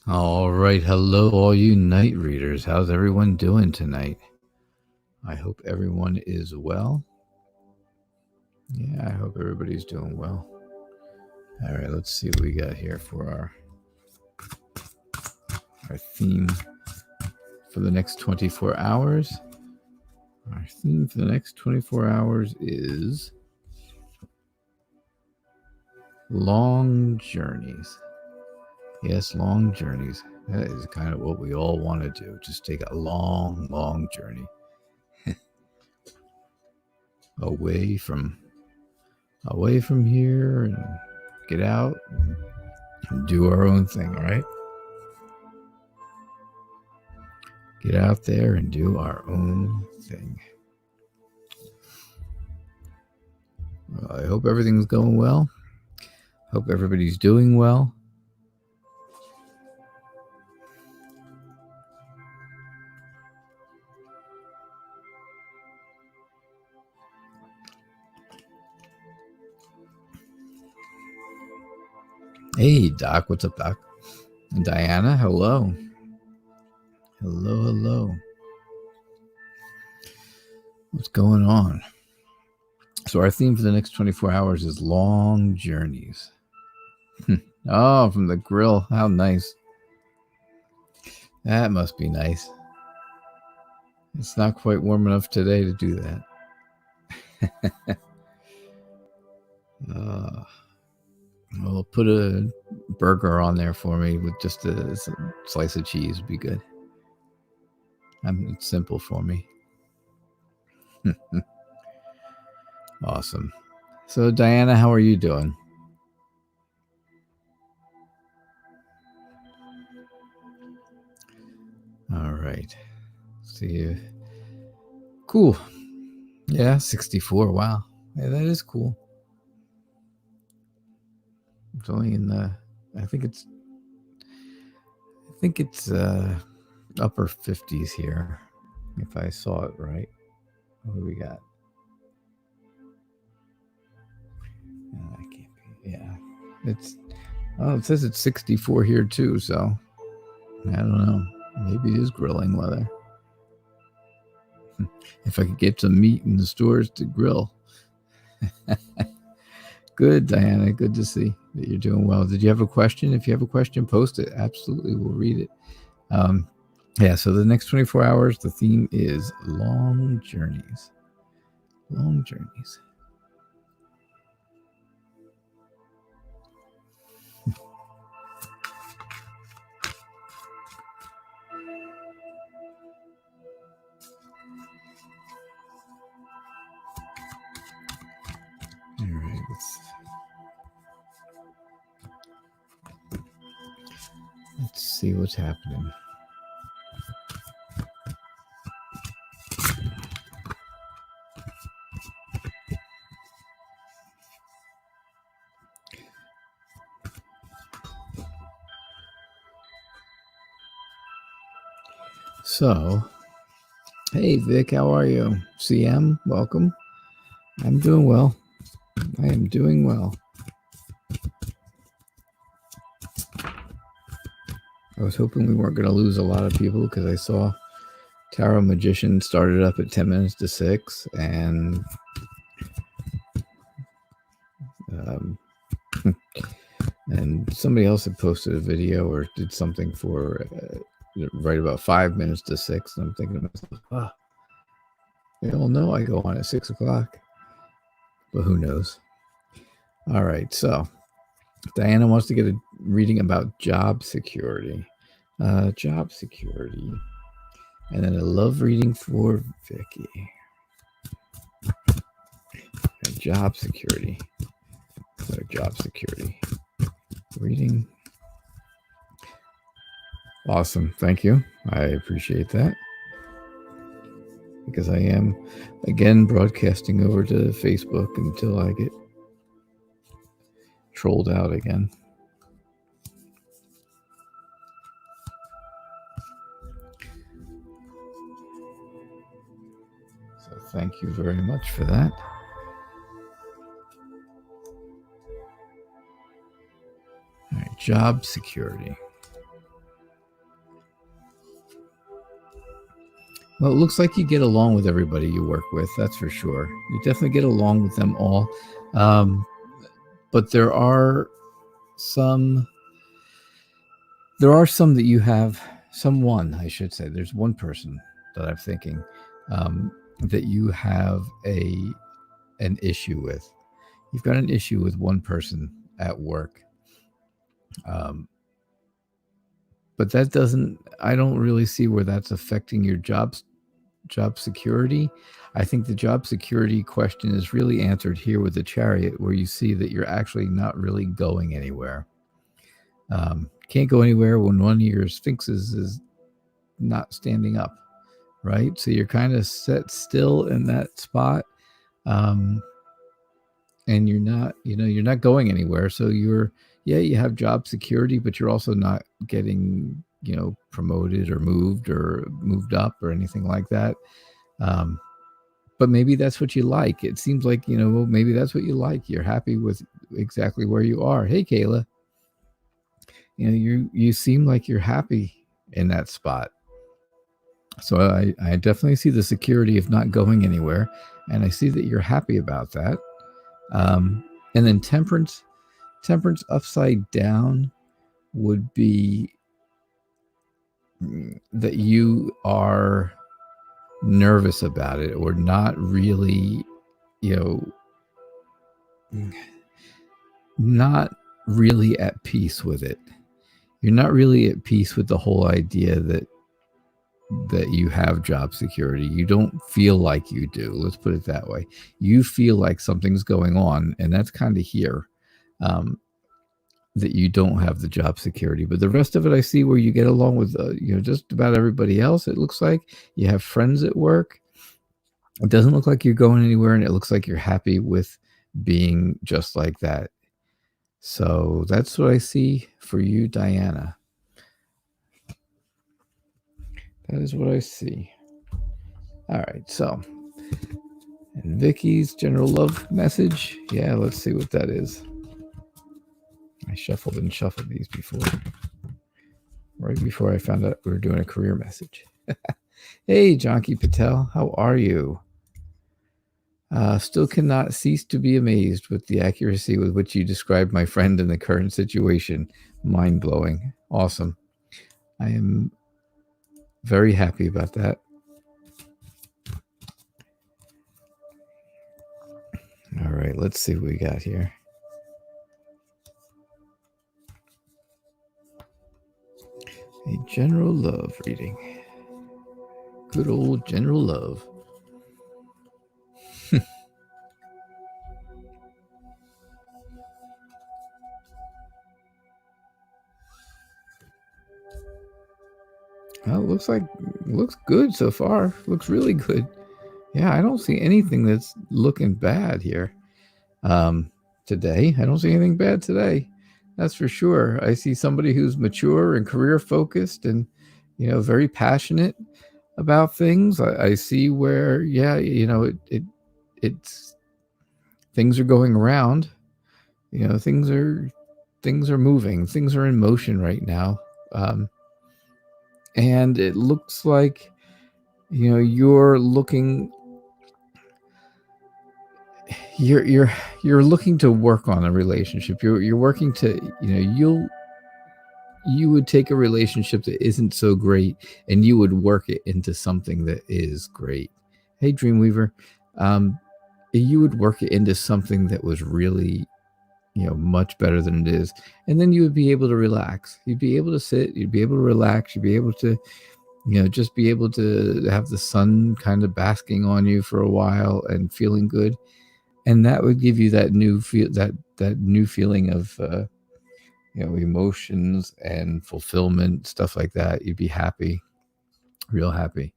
All right. Hello, all you night readers. How's everyone doing tonight? I hope everyone is well. Yeah, I hope everybody's doing well. All right, let's see what we got here for our theme for the next 24 hours. Our theme for the next 24 hours is long journeys. Yes, long journeys. That is kind of what we all want to do. Just take a long, long journey away from here and get out and do our own thing, right? Get out there and do our own thing. Well, I hope everything's going well. Hope everybody's doing well. Hey, Doc. What's up, Doc? And Diana, hello. Hello. What's going on? So our theme for the next 24 hours is long journeys. Oh, from the grill. How nice. That must be nice. It's not quite warm enough today to do that. Well, put a burger on there for me with just a slice of cheese would be good. It's simple for me. Awesome. So, Diana, how are you doing? All right. See you. Cool. Yeah, 64. Wow. Yeah, that is cool. It's only in the, I think it's upper 50s here, if I saw it right. What do we got? I can't be. Yeah, it says it's 64 here too. So I don't know. Maybe it is grilling weather. If I could get some meat in the stores to grill. Good, Diana. Good to see that you're doing well. Did you have a question? If you have a question, post it. Absolutely, we'll read it. Yeah, so the next 24 hours, the theme is long journeys. Long journeys. All right, let's see what's happening. So, hey Vic, how are you? CM, welcome. I'm doing well. I am doing well. I was hoping we weren't going to lose a lot of people because I saw Tarot Magician started up at 10 minutes to 6 and and somebody else had posted a video or did something for right about 5 minutes to 6. And I'm thinking to myself, they all know I go on at 6 o'clock, but who knows? All right, so Diana wants to get a reading about job security. Job security. And then a love reading for Vicky. Job security. Job security. Reading. Awesome. Thank you. I appreciate that. Because I am, again, broadcasting over to Facebook until I get trolled out again. So thank you very much for that. All right, job security. Well, it looks like you get along with everybody you work with. That's for sure. You definitely get along with them all. But there are some that you have, someone, I should say, there's one person that I'm thinking that you have an issue with. You've got an issue with one person at work. But that I don't really see where that's affecting your job security. I think the job security question is really answered here with the Chariot, where you see that you're actually not really going anywhere. Can't go anywhere when one of your sphinxes is not standing up, right? So you're kind of set still in that spot, and you're not going anywhere. So you have job security, but you're also not getting promoted or moved up or anything like that. But maybe that's what you like. It seems like maybe that's what you like. You're happy with exactly where you are. Hey, Kayla. You seem like you're happy in that spot. So I definitely see the security of not going anywhere, and I see that you're happy about that. And then temperance upside down would be that you are nervous about it, or not really, not really at peace with it. You're not really at peace with the whole idea that you have job security. You don't feel like you do. Let's put it that way. You feel like something's going on, and that's kind of here, that you don't have the job security. But the rest of it, I see where you get along with just about everybody else. It looks like you have friends at work. It doesn't look like you're going anywhere, and it looks like you're happy with being just like that. So that's what I see for you, Diana. That is what I see. All right, so, and Vicky's general love message. Yeah, let's see what that is. I shuffled these before. Right before I found out we were doing a career message. Hey, Janki Patel, how are you? Still cannot cease to be amazed with the accuracy with which you described my friend in the current situation. Mind-blowing. Awesome. I am very happy about that. All right, let's see what we got here. A general love reading. Good old general love. Well, looks good so far. Looks really good. Yeah, I don't see anything that's looking bad here. Today, I don't see anything bad today. That's for sure. I see somebody who's mature and career focused, and very passionate about things. I see where, it's things are going around. Things are moving. Things are in motion right now. And it looks like, you're looking, you're looking to work on a relationship. You're working to, you would take a relationship that isn't so great, and you would work it into something that is great. Hey, Dreamweaver, you would work it into something that was really, much better than it is. And then you would be able to relax. You'd be able to sit, you'd be able to relax, you'd be able to, just be able to have the sun kind of basking on you for a while and feeling good. And that would give you that new feeling of, emotions and fulfillment, stuff like that. You'd be happy, real happy.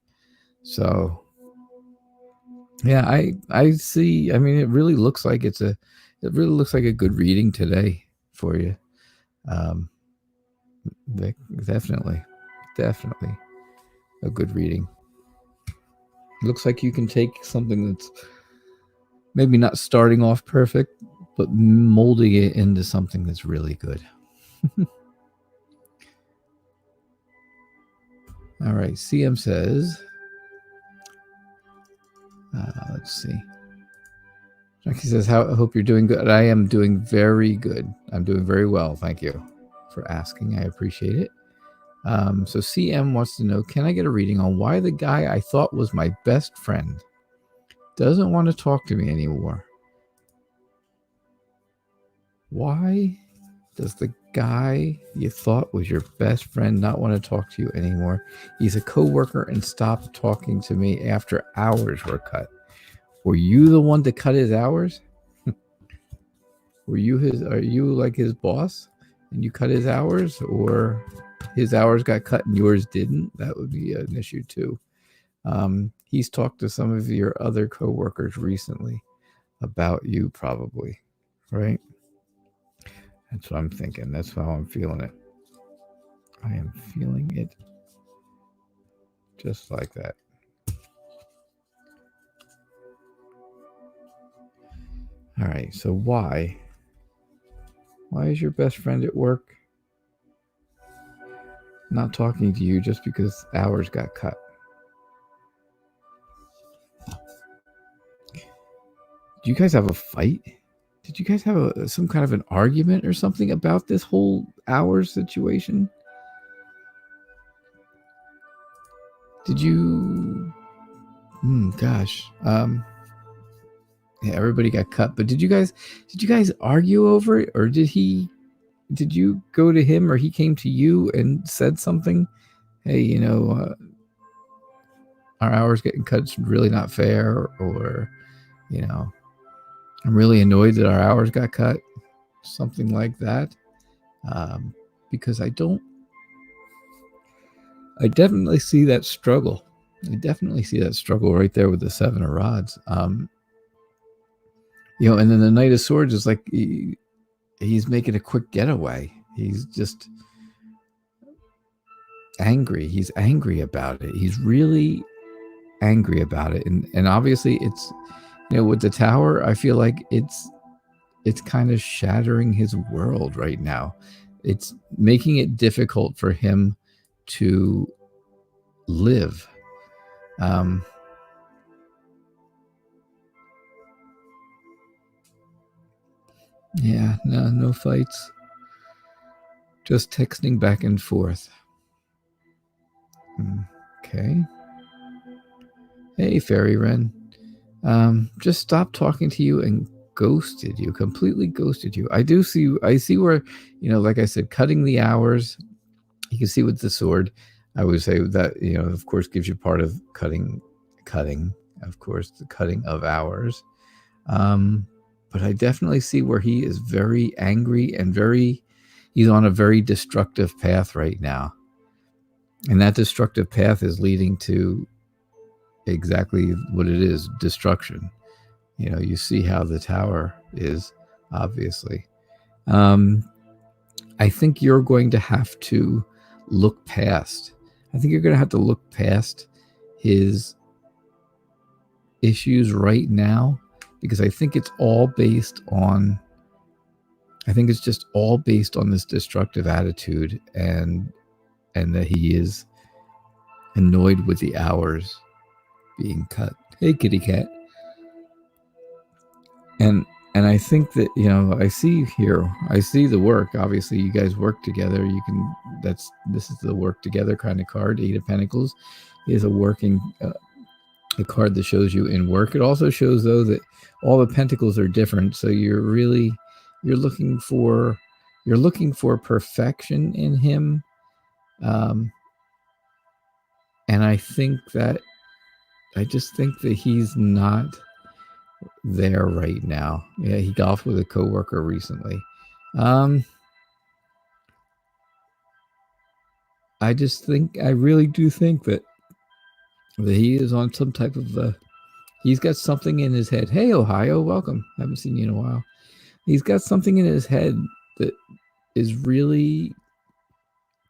So, yeah, I see. I mean, it really looks like a good reading today for you. Definitely a good reading. Looks like you can take something that's maybe not starting off perfect, but molding it into something that's really good. All right, CM says, Let's see. Jackie says, I hope you're doing good. I am doing very good. I'm doing very well. Thank you for asking. I appreciate it. So CM wants to know, can I get a reading on why the guy I thought was my best friend doesn't want to talk to me anymore? Why does the guy you thought was your best friend not want to talk to you anymore? He's a coworker and stopped talking to me after hours were cut. Were you the one to cut his hours? Are you like his boss and you cut his hours, or his hours got cut and yours didn't? That would be an issue too. He's talked to some of your other coworkers recently about you, probably, right? That's what I'm thinking. That's how I'm feeling it. I am feeling it just like that. All right, so why is your best friend at work not talking to you just because hours got cut? Do you guys have a fight? Did you guys have some kind of an argument or something about this whole hours situation? Did you? Gosh. Yeah, everybody got cut. But did you guys argue over it, or did you go to him, or he came to you and said something? Hey, our hours getting cut is really not fair, or I'm really annoyed that our hours got cut, something like that. Because I definitely see that struggle. I definitely see that struggle right there with the 7 of rods. And then the Knight of Swords is like he's making a quick getaway. He's just angry. He's angry about it. He's really angry about it. And obviously it's, with the Tower, I feel like it's kind of shattering his world right now. It's making it difficult for him to live. Yeah, no fights. Just texting back and forth. Okay. Hey, Fairy Wren. Just stopped talking to you and ghosted you, completely ghosted you. I see where, like I said, cutting the hours, you can see with the sword, I would say that, of course, gives you part of cutting, of course, the cutting of hours. But I definitely see where he is very angry and he's on a very destructive path right now. And that destructive path is leading to exactly what it is, destruction. You see how the Tower is, obviously. I think you're going to have to look past. I think you're going to have to look past his issues right now, because I think it's all based on, just all based on this destructive attitude and that he is annoyed with the hours being cut. Hey, kitty cat. And I think that, I see the work. Obviously, you guys work together. This is the work together kind of card. 8 of Pentacles is a working, a card that shows you in work. It also shows, though, that all the pentacles are different. So you're looking for perfection in him. And I just think that he's not there right now. Yeah, he golfed with a coworker recently. I really do think that he is on some type of he's got something in his head. Hey, Ohio, welcome. Haven't seen you in a while. He's got something in his head that is really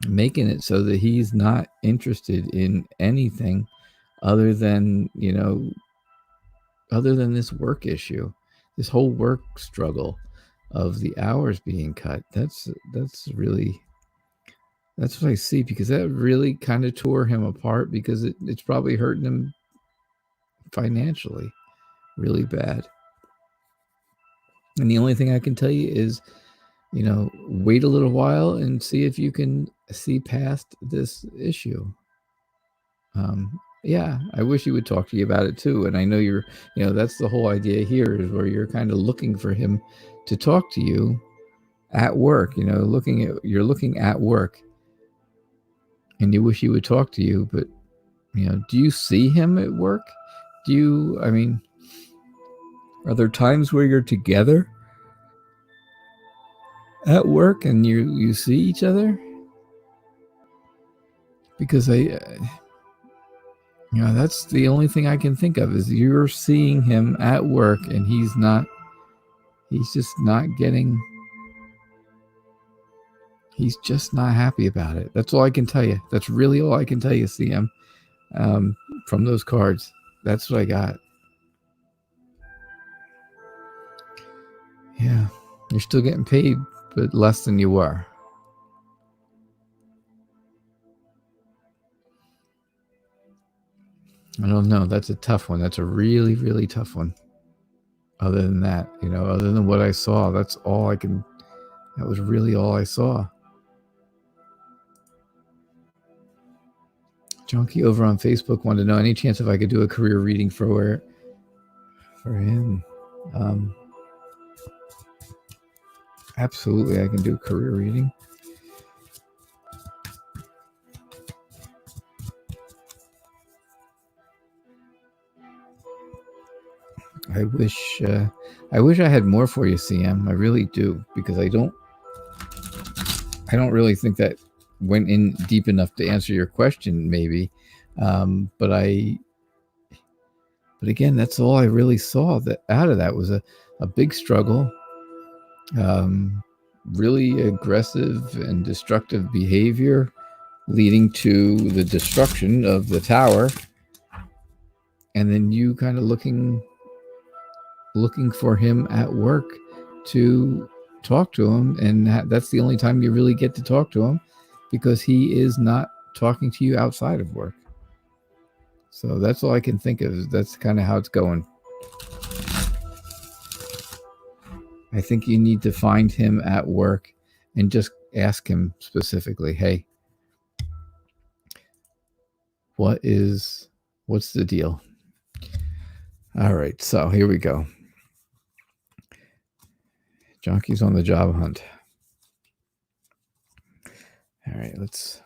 making it so that he's not interested in anything other than this work issue, this whole work struggle of the hours being cut. That's what I see, because that really kind of tore him apart, because it's probably hurting him financially. really bad. And the only thing I can tell you is, wait a little while and see if you can see past this issue. Yeah, I wish he would talk to you about it too. And I know that's the whole idea here, is where you're kind of looking for him to talk to you at work. You're looking at work, and you wish he would talk to you. But do you see him at work? Are there times where you're together at work and you see each other? Because that's the only thing I can think of, is you're seeing him at work and he's just not happy about it. That's all I can tell you. That's really all I can tell you, CM, from those cards. That's what I got. Yeah, you're still getting paid, but less than you were. I don't know. That's a tough one. That's a really, really tough one. Other than that, other than what I saw, that was really all I saw. Junkie over on Facebook wanted to know any chance if I could do a career reading for him. Absolutely, I can do a career reading. I wish I had more for you, CM. I really do, because I don't really think that went in deep enough to answer your question, maybe. But again, that's all I really saw out of that was a big struggle, really aggressive and destructive behavior leading to the destruction of the tower. And then you kind of looking for him at work to talk to him, and that's the only time you really get to talk to him, because he is not talking to you outside of work. So that's all I can think of. That's kind of how it's going. I think you need to find him at work and just ask him specifically, hey, what's the deal? All right, so here we go. Junkie's on the job hunt. All right, let's...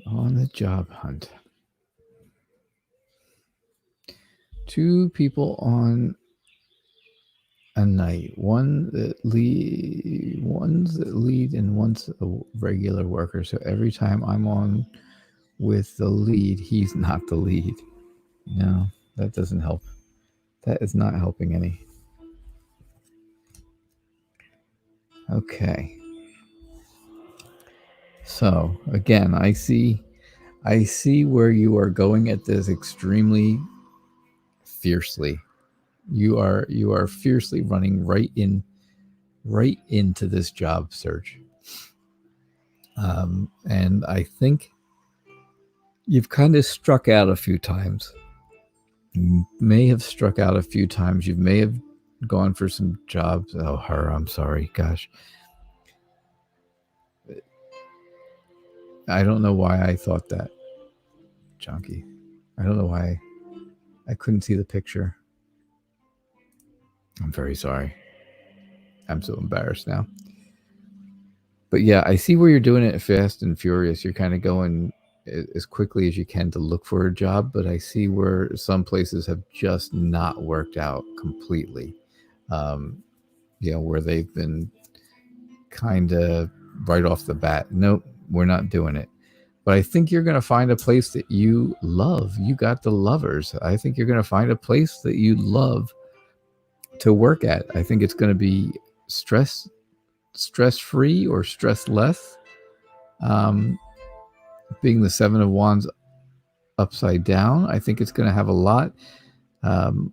On the job hunt. 2 people on a night. One's that lead and one's a regular worker. So every time I'm on with the lead, he's not the lead. No, that doesn't help. That is not helping any. Okay. So again, I see where you are going at this extremely fiercely. You are fiercely running right into this job search. And I think you've kind of struck out a few times. You may have struck out a few times. You may have gone for some jobs. Oh, I'm sorry. Gosh. I don't know why I thought that, Junkie. I don't know why I couldn't see the picture. I'm very sorry. I'm so embarrassed now. But yeah, I see where you're doing it fast and furious. You're kind of going as quickly as you can to look for a job, but I see where some places have just not worked out completely. Where they've been kind of right off the bat, nope, we're not doing it. But I think you're going to find a place that you love. You got the lovers. I think you're going to find a place that you to work at. I think it's going to be stress-free or stress-less. Being the 7 of Wands upside down, I think it's going to have a lot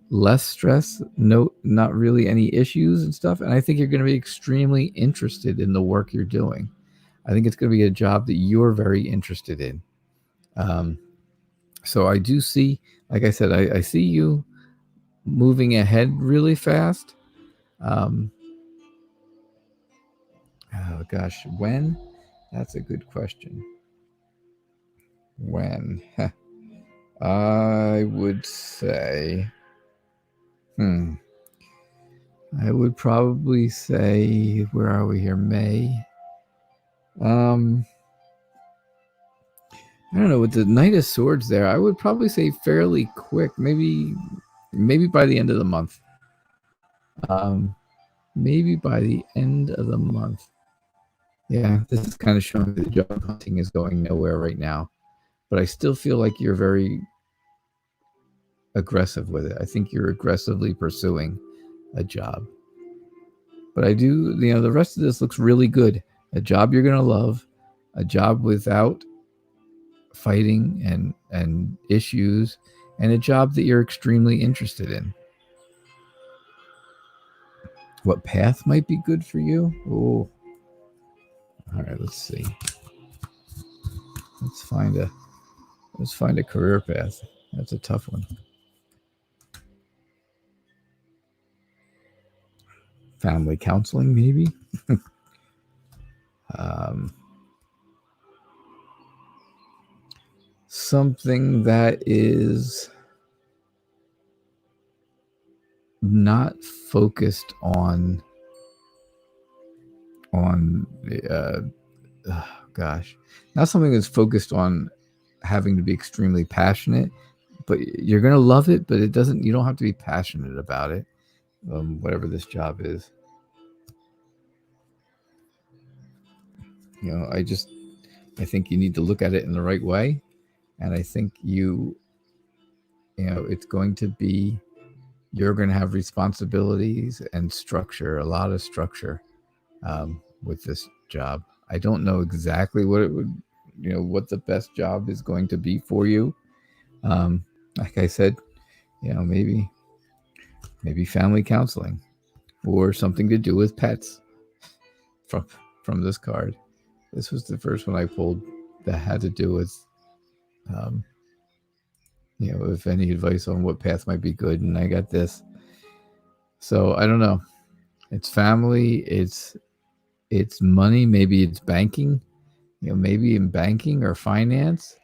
Less stress, no, not really any issues and stuff. And I think you're going to be extremely interested in the work you're doing. I think it's going to be a job that you're very interested in. So I do see, like I said, I see you moving ahead really fast. Oh gosh, when? That's a good question. When? I would say, I would probably say, where are we here? May. I don't know, with the Knight of Swords there, I would probably say fairly quick, maybe by the end of the month. Maybe by the end of the month. Yeah, this is kind of showing that job hunting is going nowhere right now. But I still feel like you're very aggressive with it. I think you're aggressively pursuing a job. But I do, the rest of this looks really good. A job you're going to love, a job without fighting and issues, and a job that you're extremely interested in. What path might be good for you? Oh, all right. Let's see. Let's find a career path. That's a tough one. Family counseling, maybe. Something that is not focused on not something that's focused on having to be extremely passionate, but you're going to love it, but you don't have to be passionate about it. Whatever this job is, I think you need to look at it in the right way. And I think it's going to be, you're going to have responsibilities and structure, a lot of structure with this job. I don't know exactly what it would, what the best job is going to be for you. Like I said, maybe family counseling or something to do with pets from this card. This was the first one I pulled that had to do with, if any advice on what path might be good. And I got this. So I don't know. It's family. It's money. Maybe it's banking. Maybe in banking or finance.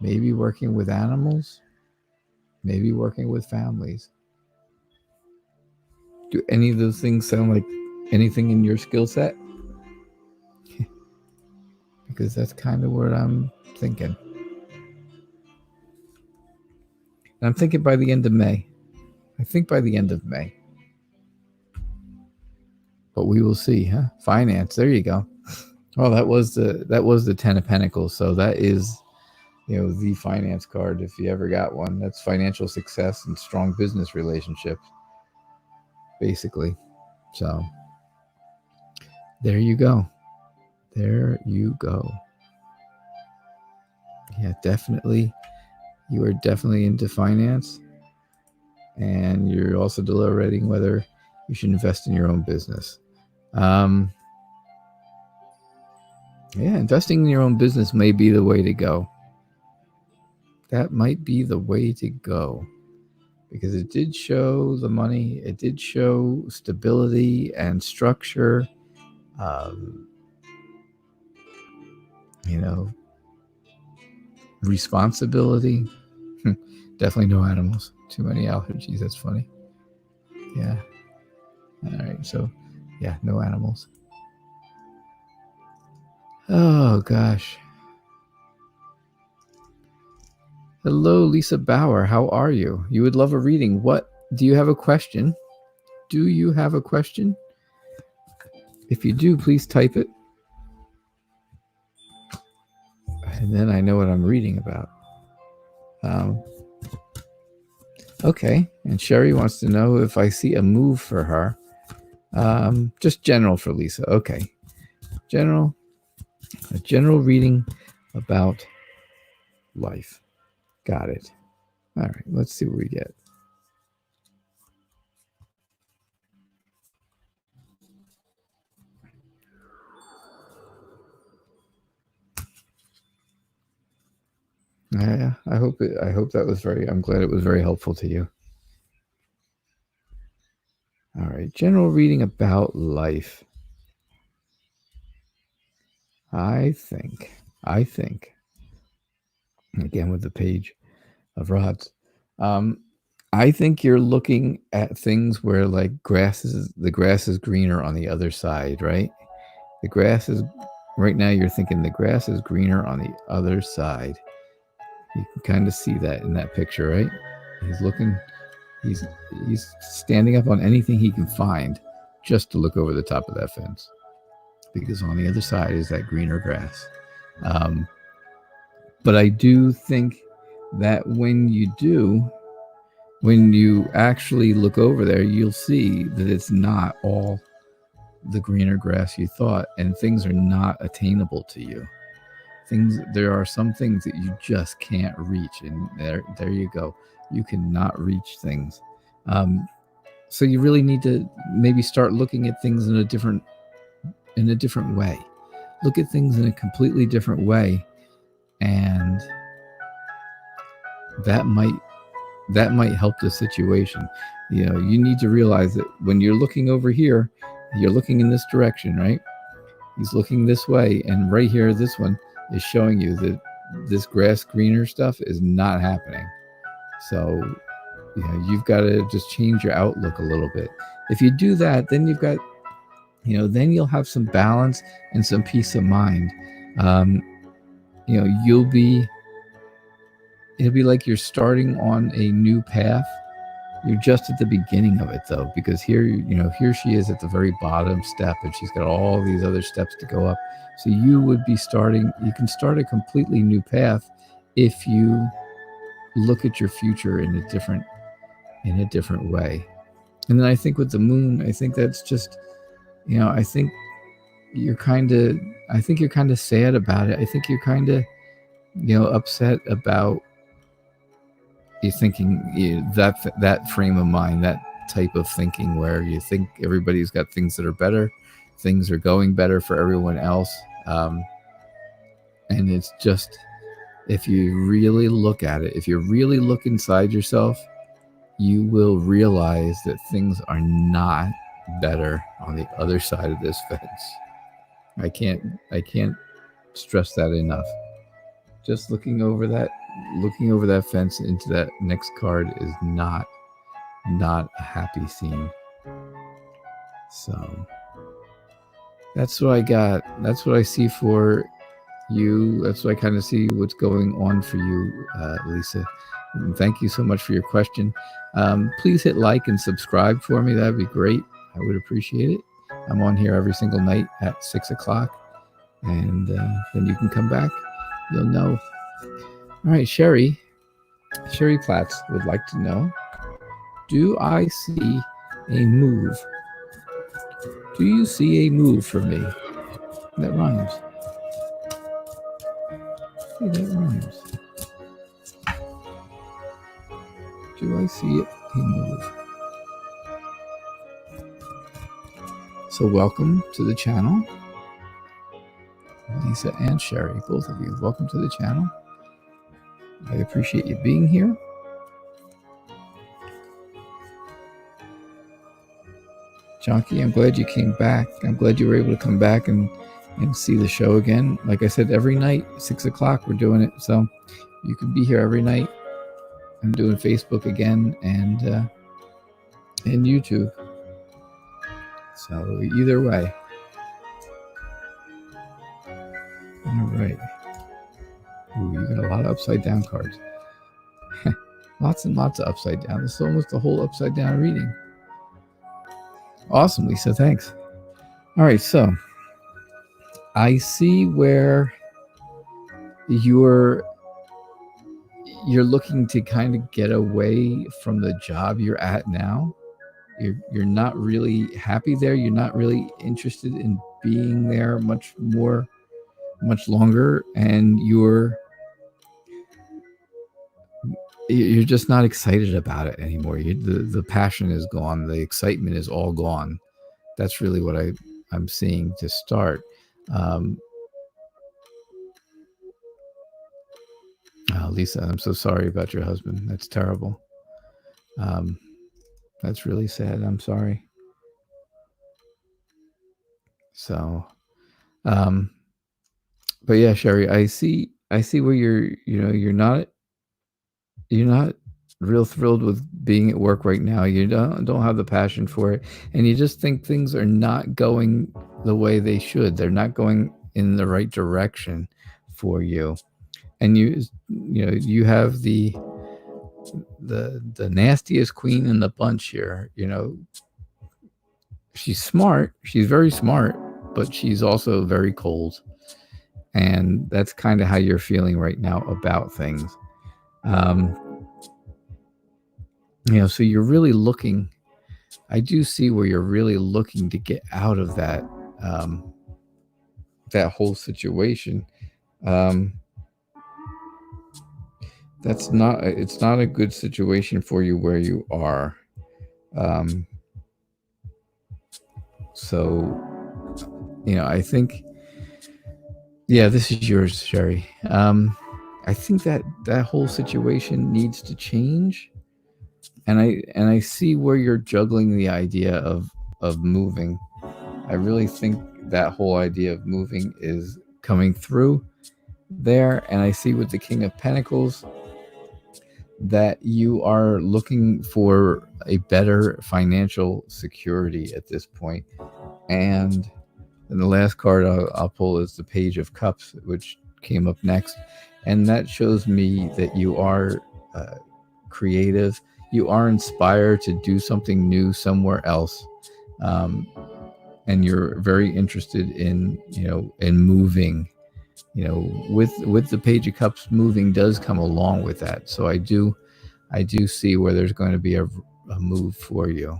Maybe working with animals. Maybe working with families. Do any of those things sound like anything in your skill set? Because that's kind of what I'm thinking. And I'm thinking by the end of May. I think by the end of May. But we will see, huh? Finance. There you go. Well, that was the 10 of Pentacles. So that is, the finance card. If you ever got one, that's financial success and strong business relationships, basically. So there you go. There you go. Yeah, definitely. You are definitely into finance. And you're also deliberating whether you should invest in your own business. Investing in your own business may be the way to go. That might be the way to go. Because it did show the money. It did show stability and structure. Responsibility. Definitely no animals. Too many allergies. That's funny. Yeah. All right. So, yeah, no animals. Oh, gosh. Hello, Lisa Bauer. How are you? You would love a reading. What? Do you have a question? Do you have a question? If you do, please type it. And then I know what I'm reading about. Okay. And Sherry wants to know if I see a move for her. Just general for Lisa. Okay. A general reading about life. Got it. All right. Let's see what we get. Yeah, I hope that was I'm glad it was very helpful to you. All right, general reading about life. I think, again with the page of rods, I think you're looking at things where like the grass is greener on the other side, right? The grass is, right now you're thinking the grass is greener on the other side. You can kind of see that in that picture, right? He's looking, he's standing up on anything he can find just to look over the top of that fence, because on the other side is that greener grass. But I do think that when you actually look over there, you'll see that it's not all the greener grass you thought, and things are not attainable to you. There are some things that you just can't reach, and there you go. You cannot reach things. So you really need to maybe start looking at things in a different way. Look at things in a completely different way, and that might help the situation. You need to realize that when you're looking over here, you're looking in this direction, right? He's looking this way, and right here, this one is showing you that this grass greener stuff is not happening. So, you've got to just change your outlook a little bit. If you do that, then you've got, then you'll have some balance and some peace of mind. It'll be like you're starting on a new path. You're just at the beginning of it, though, because here she is at the very bottom step, and she's got all these other steps to go up. So you can start a completely new path if you look at your future in a different way. And then I think with the moon, I think that's just, I think you're kind of sad about it. I think you're kind of, upset about you thinking that frame of mind, that type of thinking where you think everybody's got things that are better, things are going better for everyone else. And it's just, if you really look at it, if you really look inside yourself, you will realize that things are not better on the other side of this fence. I can't stress that enough. Just looking over that fence into that next card is not a happy scene. So that's what I got. That's what I see for you. That's what I kind of see what's going on for you, Lisa. And thank you so much for your question. Please hit like and subscribe for me. That'd be great. I would appreciate it. I'm on here every single night at 6:00, and then you can come back. You'll know. All right, Sherry Platts would like to know, do I see a move? Do you see a move for me? That rhymes. Hey, that rhymes. Do I see a move? So welcome to the channel. Lisa and Sherry, both of you, welcome to the channel. I appreciate you being here. Jonky, I'm glad you came back. I'm glad you were able to come back and see the show again. Like I said, every night, 6:00, we're doing it. So you can be here every night. I'm doing Facebook again and YouTube. So either way. All right. Ooh, you got a lot of upside down cards. Lots and lots of upside down. This is almost a whole upside down reading. Awesome, Lisa. Thanks. All right. So I see where you're looking to kind of get away from the job you're at now. You're not really happy there. You're not really interested in being there much longer, and you're just not excited about it anymore. The passion is gone. The excitement is all gone. That's really what I'm seeing to start. Lisa, I'm so sorry about your husband. That's terrible. That's really sad. I'm sorry. So, but yeah, Sherry, I see where you're not real thrilled with being at work right now. You don't have the passion for it, and you just think things are not going the way they should. They're not going in the right direction for you. And you have the nastiest queen in the bunch here. She's smart. She's very smart, but she's also very cold. And that's kind of how you're feeling right now about things. So you're really looking. I do see where you're really looking to get out of that that whole situation. It's not a good situation for you where you are. So I think, yeah, this is yours, Sherry. I think that whole situation needs to change, and I see where you're juggling the idea of moving. I really think that whole idea of moving is coming through there, and I see with the King of Pentacles that you are looking for a better financial security at this point. And then the last card I'll pull is the Page of Cups, which came up next. And that shows me that you are creative. You are inspired to do something new somewhere else. And you're very interested in moving. With the Page of Cups, moving does come along with that. So I do see where there's going to be a move for you.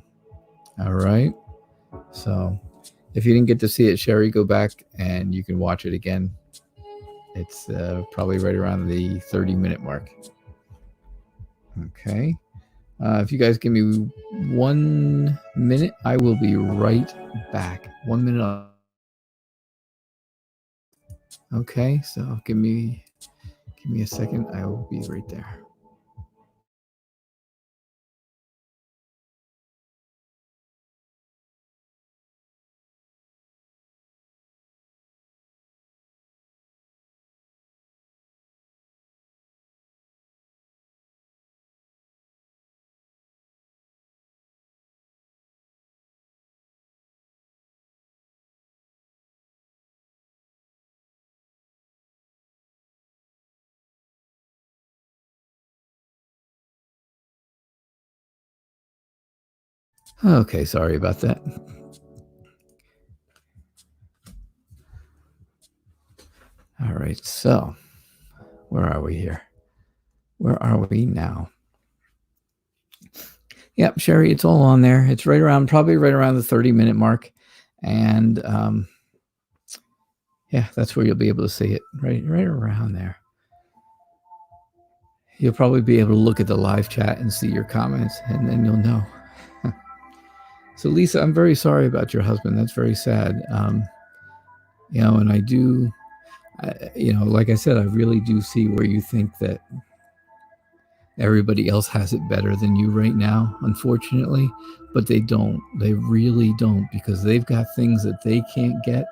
All right. So if you didn't get to see it, Sherry, go back and you can watch it again. It's probably right around the 30-minute mark. Okay. If you guys give me 1 minute, I will be right back. 1 minute. Okay, so give me a second. I will be right there. Okay, sorry about that. All right, so where are we here? Where are we now? Yep, Sherry, it's all on there. It's probably right around the 30-minute mark. And yeah, that's where you'll be able to see it, right around there. You'll probably be able to look at the live chat and see your comments, and then you'll know. So, Lisa, I'm very sorry about your husband. That's very sad. And I do, like I said, I really do see where you think that everybody else has it better than you right now, unfortunately, but they don't. They really don't, because they've got things that they can't get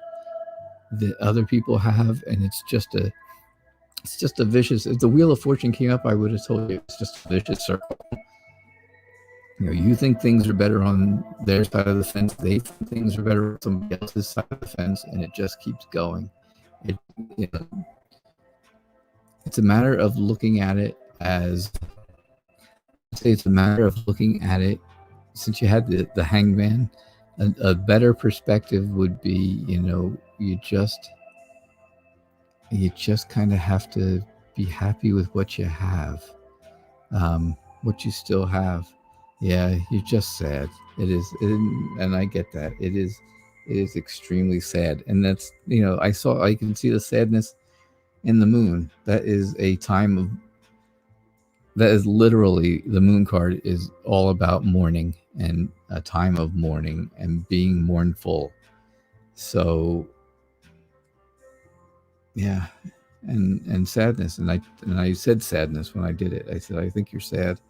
that other people have, and it's just a vicious. If the Wheel of Fortune came up, I would have told you it's just a vicious circle. You think things are better on their side of the fence, they think things are better on somebody else's side of the fence, and it just keeps going. It's a matter of looking at it as, it's a matter of looking at it, since you had the Hangman, a better perspective would be, you just kind of have to be happy with what you have, what you still have. Yeah, you're just sad. It is, and I get that. It is extremely sad, and that's, I can see the sadness in the moon. That is a time of, that is literally, the moon card is all about mourning, and a time of mourning and being mournful. So yeah, and sadness. And I said sadness when I did it. I said, I think you're sad.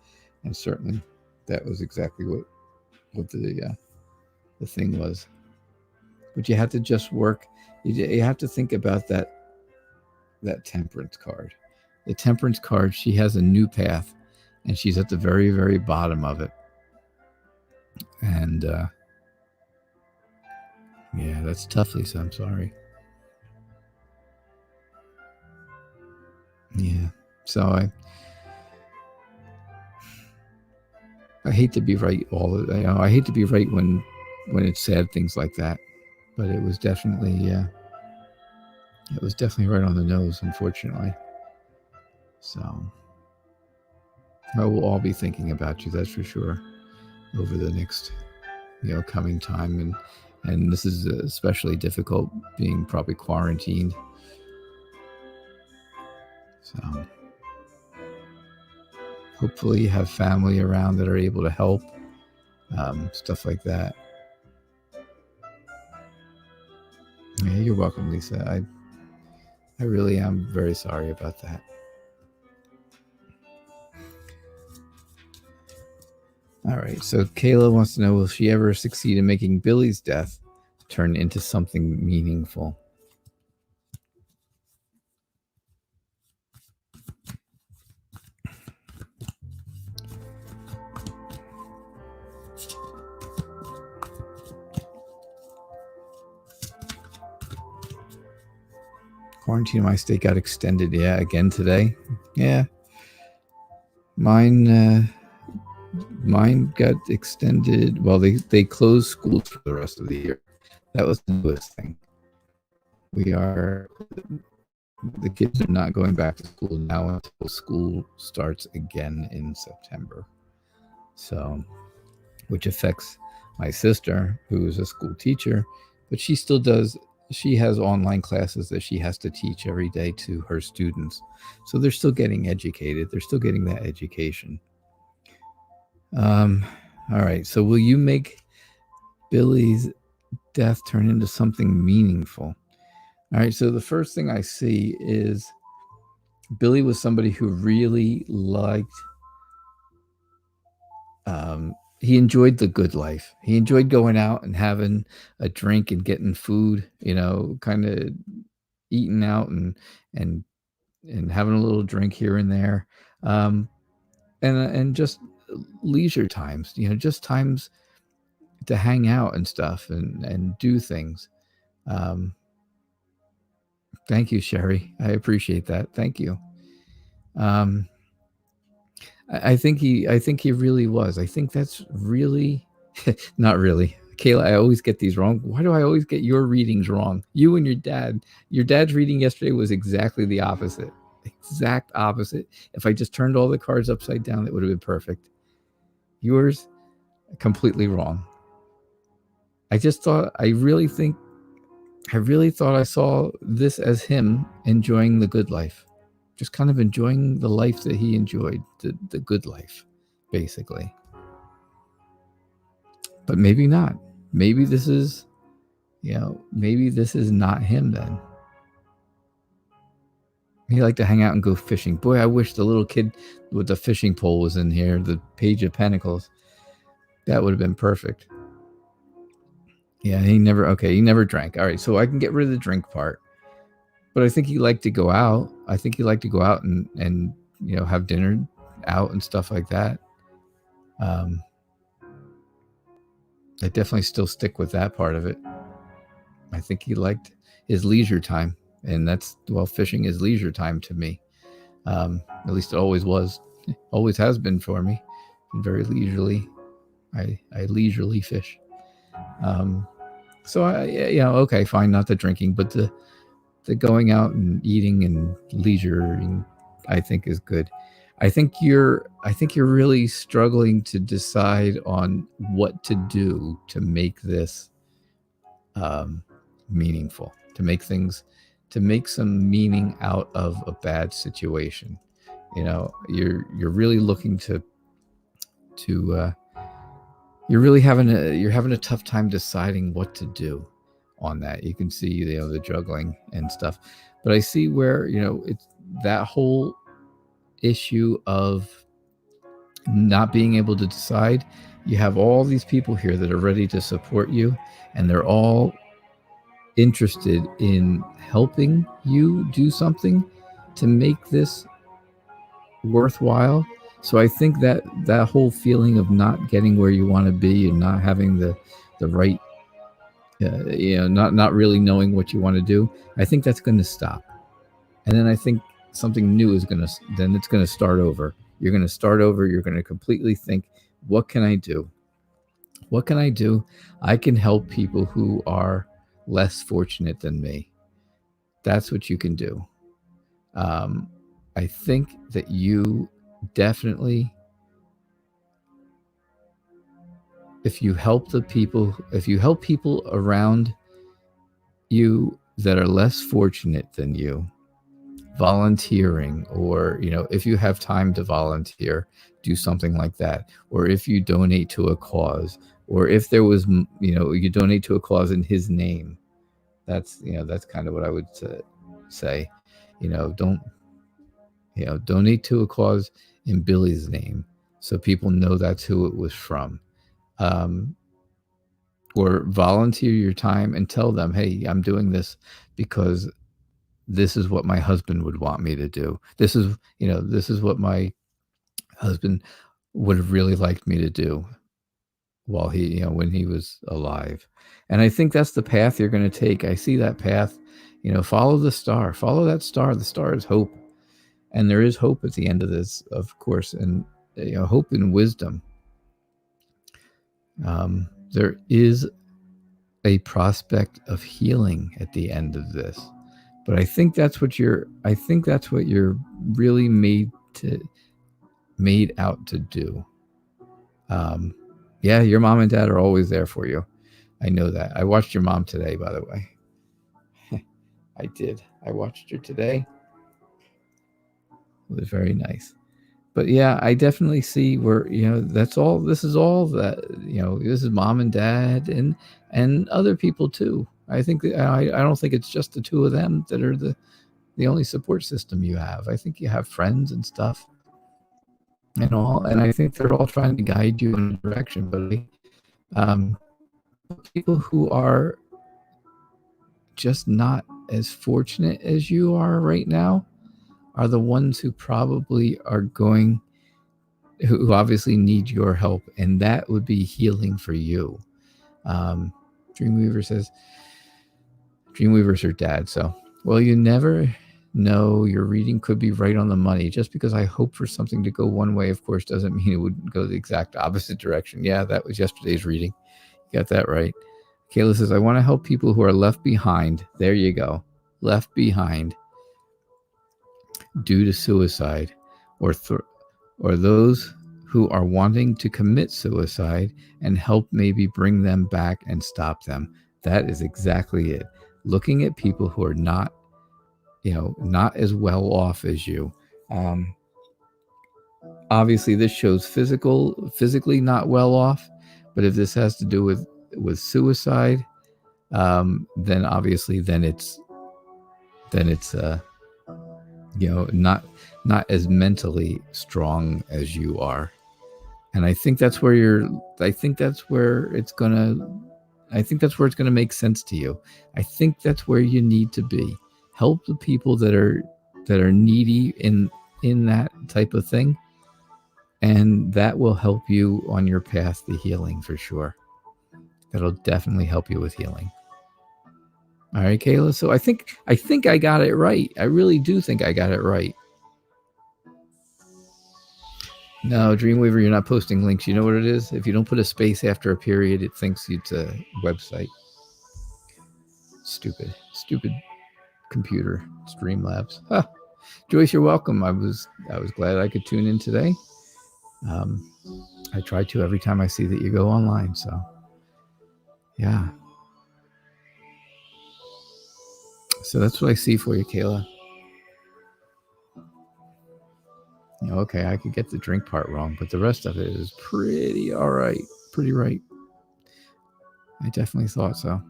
And certainly that was exactly what the thing was. But you have to just work. You have to think about that temperance card. The temperance card, she has a new path, and she's at the very, very bottom of it. And yeah, that's tough, Lisa. I'm sorry. Yeah. So I hate to be right I hate to be right when it's sad things like that, but it was definitely right on the nose, unfortunately. So I will all be thinking about you, that's for sure, over the next coming time, and this is especially difficult being probably quarantined. So hopefully you have family around that are able to help, stuff like that. Yeah, you're welcome, Lisa. I really am very sorry about that. All right, so Kayla wants to know, will she ever succeed in making Billy's death turn into something meaningful? Quarantine in my state got extended, again today. Yeah. Mine got extended. Well, they closed schools for the rest of the year. That was the newest thing. The kids are not going back to school now until school starts again in September. So, which affects my sister, who is a school teacher, but she still does. She has online classes that she has to teach every day to her students. So they're still getting educated. They're still getting that education. All right. So will you make Billy's death turn into something meaningful? All right. So the first thing I see is Billy was somebody who really liked, he enjoyed the good life. He enjoyed going out and having a drink and getting food, kind of eating out and having a little drink here and there. And just leisure times, just times to hang out and stuff and do things. Thank you, Sherry. I appreciate that. Thank you. I think he really was. I think that's really not really. Kayla, I always get these wrong. Why do I always get your readings wrong? You and your dad. Your dad's reading yesterday was exactly the opposite. Exact opposite. If I just turned all the cards upside down, it would have been perfect. Yours, completely wrong. I really thought I saw this as him enjoying the good life. Just kind of enjoying the life that he enjoyed, the good life, basically. But maybe not. Maybe this is not him then. He liked to hang out and go fishing. Boy, I wish the little kid with the fishing pole was in here, the Page of Pentacles. That would have been perfect. Yeah, he never drank. All right, so I can get rid of the drink part. But I think he liked to go out. I think he liked to go out and have dinner out and stuff like that. I definitely still stick with that part of it. I think he liked his leisure time. And fishing is leisure time to me. At least it always was. It always has been for me. Very leisurely. I leisurely fish. So okay, fine, not the drinking, but the going out and eating and leisuring, I think is good. I think you're really struggling to decide on what to do to make this meaningful, to make some meaning out of a bad situation. You're really looking to you're having a tough time deciding what to do on that. You can see the juggling and stuff, But I see where, it's that whole issue of not being able to decide. You have all these people here that are ready to support you, and they're all interested in helping you do something to make this worthwhile. So I think that whole feeling of not getting where you want to be and not having the right, not really knowing what you want to do, I think that's going to stop. And then I think something new is then it's going to start over. You're going to start over. You're going to completely think, what can I do? What can I do? I can help people who are less fortunate than me. That's what you can do. I think that you definitely, if you help people around you that are less fortunate than you, volunteering, or if you have time to volunteer, do something like that. Or if you donate to a cause, or if there was, you donate to a cause in his name, that's kind of what I would say. Don't donate to a cause in Billy's name, so people know that's who it was from. Or volunteer your time and tell them, hey, I'm doing this because this is what my husband would want me to do. This is what my husband would have really liked me to do while he, when he was alive. And I think that's the path you're going to take. I see that path. Follow the star. Follow that star. The star is hope. And there is hope at the end of this, of course, and hope and wisdom. There is a prospect of healing at the end of this. But I think that's what you're really made out to do. Yeah, your mom and dad are always there for you. I know that. I watched your mom today, by the way. I did. I watched her today. It was very nice. But yeah, I definitely see where, this is all that, this is mom and dad and other people too. I think I don't think it's just the two of them that are the only support system you have. I think you have friends and stuff and all, and I think they're all trying to guide you in a direction. But people who are just not as fortunate as you are right now are the ones who probably who obviously need your help, and that would be healing for you. Dreamweaver says, Dreamweaver's her dad. So, well, you never know. Your reading could be right on the money. Just because I hope for something to go one way, of course, doesn't mean it would go the exact opposite direction. Yeah, that was yesterday's reading. You got that right. Kayla says, I want to help people who are left behind. There you go. Left behind due to suicide, or those who are wanting to commit suicide, and help maybe bring them back and stop them. That is exactly it. Looking at people who are not as well off as you. Obviously, this shows physically not well off, but if this has to do with suicide, then obviously it's not as mentally strong as you are. And I think that's where it's gonna make sense to you. I think that's where you need to be. Help the people that are needy in that type of thing, and that will help you on your path to healing for sure. That'll definitely help you with healing. All right, Kayla. So I think I got it right. I really do think I got it right. No, Dreamweaver, you're not posting links. You know what it is? If you don't put a space after a period, it thinks it's a website. Stupid computer. Streamlabs. Huh. Joyce, you're welcome. I was glad I could tune in today. I try to every time I see that you go online. So, yeah. So that's what I see for you, Kayla. Okay, I could get the drink part wrong, but the rest of it is pretty all right. Pretty right. I definitely thought so.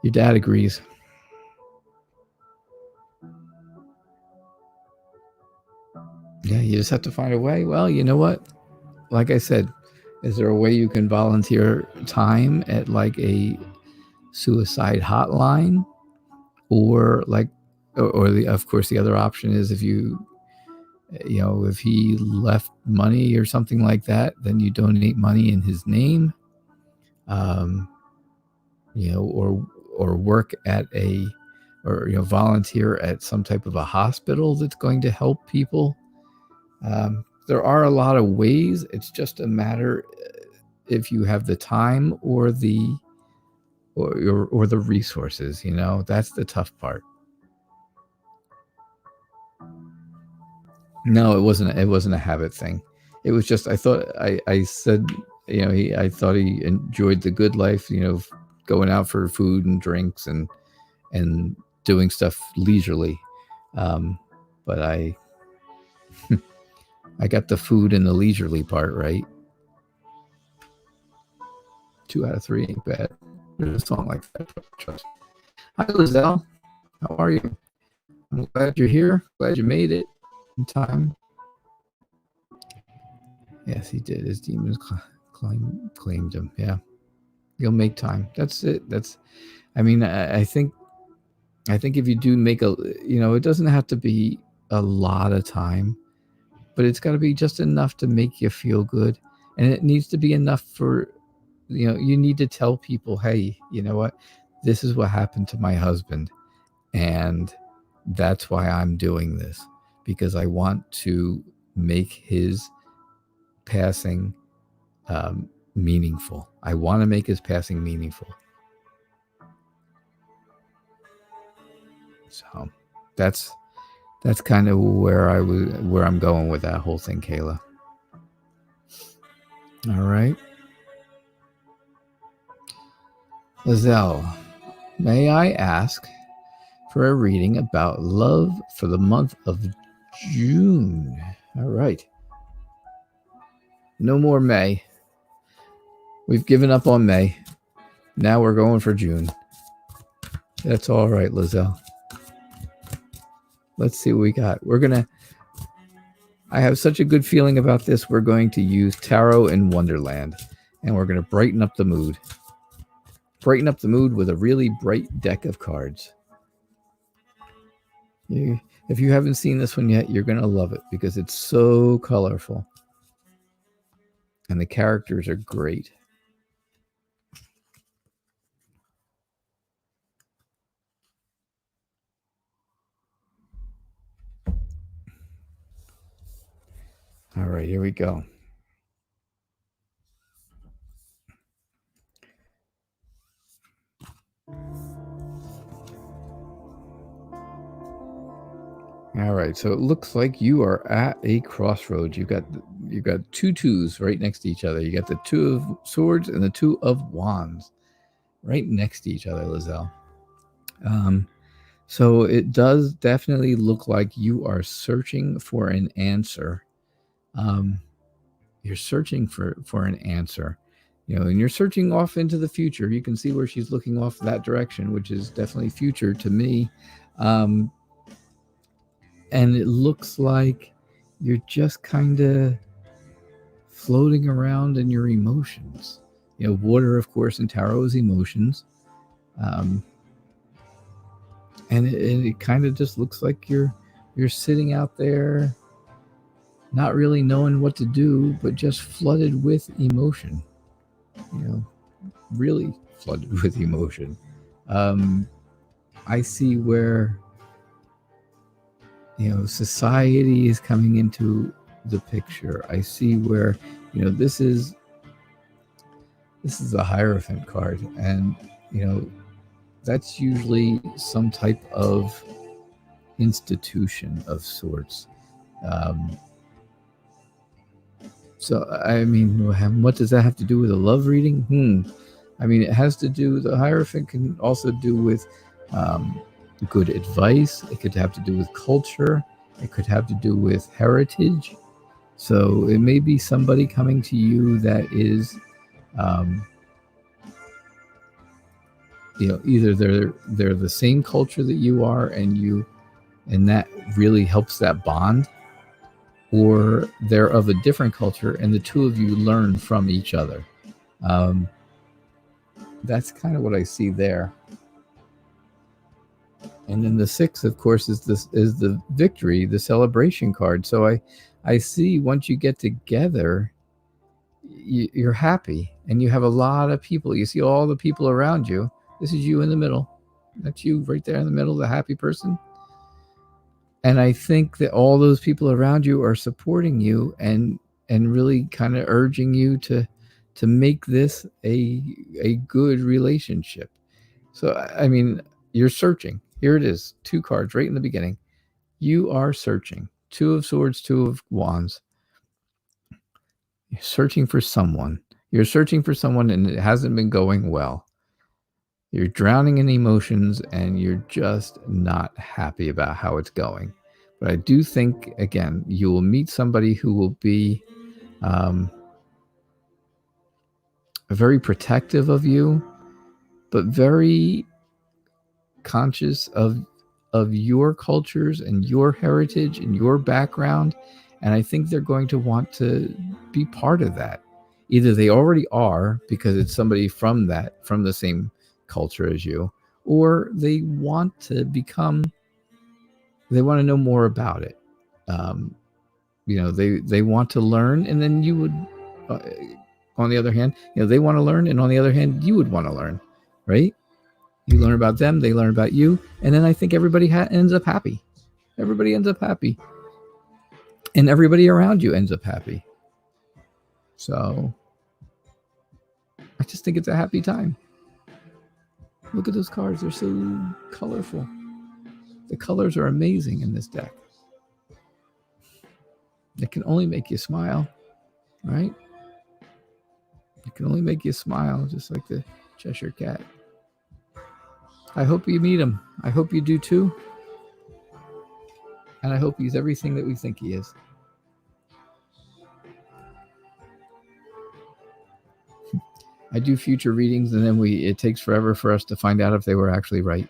Your dad agrees. Yeah, you just have to find a way. Well, you know what? Like I said, is there a way you can volunteer time at like a suicide hotline, or like, or the of course the other option is if if he left money or something like that, then you donate money in his name, um, or work at or volunteer at some type of a hospital that's going to help people. There are a lot of ways. It's just a matter if you have the time or or the resources. That's the tough part. No, it wasn't. It wasn't a habit thing. It was just I said, I thought he enjoyed the good life. Going out for food and drinks and doing stuff leisurely. But I got the food and the leisurely part right. 2 out of 3 ain't bad. There's a song like that. Trust. Hi, Lizelle. How are you? I'm glad you're here. Glad you made it in time. Yes, he did. His demons claimed him. Yeah, you'll make time. That's it. I think if you do make it doesn't have to be a lot of time, but it's got to be just enough to make you feel good, and it needs to be enough for, you need to tell people, hey, you know what, this is what happened to my husband, and that's why I'm doing this, because I want to make his passing meaningful. I want to make his passing meaningful. So that's kind of where I'm going with that whole thing, Kayla. All right. Lizelle, may I ask for a reading about love for the month of June? All right. No more May. We've given up on May. Now we're going for June. That's all right, Lizelle. Let's see what we got. I have such a good feeling about this. We're going to use Tarot and Wonderland, and we're going to brighten up the mood. Brighten up the mood with a really bright deck of cards. If you haven't seen this one yet, you're going to love it because it's so colorful. And the characters are great. All right, here we go. All right, so it looks like you are at a crossroads. You got 2 2s right next to each other. You got the 2 of swords and the 2 of wands right next to each other, Lizelle. So it does definitely look like you are searching for an answer. You're searching for an answer, and you're searching off into the future. You can see where she's looking off that direction, which is definitely future to me. And it looks like you're just kind of floating around in your emotions. Water, of course, in tarot is emotions. And it kind of just looks like you're sitting out there, not really knowing what to do, but just flooded with emotion. Really flooded with emotion. I see where society is coming into the picture. I see where this is a Hierophant card, and that's usually some type of institution of sorts. So I mean, what does that have to do with a love reading? I mean, it has to do. The Hierophant can also do with good advice. It could have to do with culture. It could have to do with heritage. So it may be somebody coming to you that is, either they're the same culture that you are, and that really helps that bond. or they're of a different culture, and the two of you learn from each other. That's kind of what I see there. And then the 6, of course, is the victory, the celebration card. So I see once you get together, you're happy, and you have a lot of people. You see all the people around you. This is you in the middle. That's you right there in the middle, the happy person. And I think that all those people around you are supporting you and really kind of urging you to make this a good relationship. So, I mean, you're searching. Here it is, 2 cards right in the beginning. You are searching. 2 of Swords, 2 of Wands. You're searching for someone. You're searching for someone, and it hasn't been going well. You're drowning in emotions, and you're just not happy about how it's going. But I do think, again, you will meet somebody who will be very protective of you, but very conscious of your cultures and your heritage and your background. And I think they're going to want to be part of that. Either they already are, because it's somebody from the same culture as you, or they want to know more about it. They want to learn, and then you would, on the other hand, they want to learn, and on the other hand, you would want to learn, right? You learn about them, they learn about you, and then I think everybody ends up happy. Everybody ends up happy, and everybody around you ends up happy. So I just think it's a happy time. Look at those cards. They're so colorful. The colors are amazing in this deck. It can only make you smile, right? It can only make you smile, just like the Cheshire Cat. I hope you meet him. I hope you do too. And I hope he's everything that we think he is. I do future readings, and then it takes forever for us to find out if they were actually right.